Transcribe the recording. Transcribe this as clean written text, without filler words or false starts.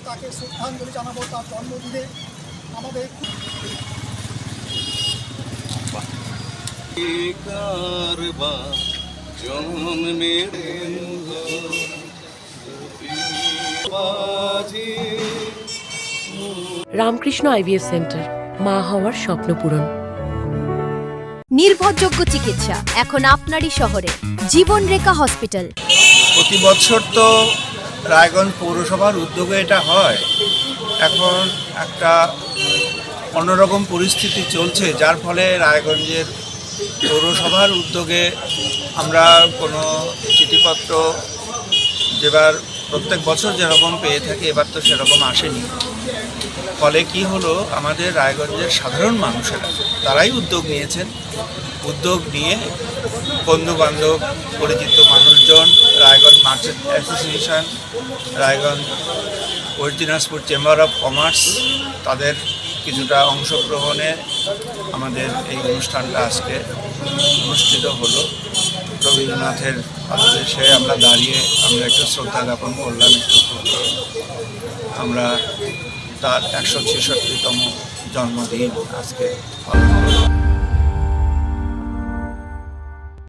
তাকে শ্রদ্ধাঞ্জলি জানাবো তার জন্মদিনে। আমাদের রামকৃষ্ণ আইভিএফ সেন্টার, মা হওয়ার স্বপ্ন পূরণ। নির্ভরযোগ্য চিকিৎসা এখন আপনারই শহরে, জীবনরেখা হসপিটাল। প্রতি বছর তো রায়গঞ্জ পৌরসভার উদ্যোগে এটা হয়। এখন একটা অন্যরকম পরিস্থিতি চলছে, যার ফলে রায়গঞ্জের পৌরসভার উদ্যোগে আমরা কোনো চিঠিপত্র যেবার প্রত্যেক বছর যেরকম পেয়ে থাকি, এবার তো সেরকম আসেনি। ফলে কি হলো, আমাদের রায়গঞ্জের সাধারণ মানুষেরা তারাই উদ্যোগ নিয়েছেন। উদ্যোগ নিয়ে বন্ধুবান্ধব, পরিচিত মানুষজন, Raiganj merchant association, Raiganj West Dinajpur chamber of commerce, তাদের কিছুটা অংশগ্রহণে আমাদের এই অনুষ্ঠানটা আজকে অনুষ্ঠিত হলো। রবীন্দ্রনাথের পাদদেশে আমরা দাঁড়িয়ে আমরা একটু শ্রদ্ধা জ্ঞাপন করলাম। আমরা তার 166তম জন্মদিন আজকে পালন করলাম।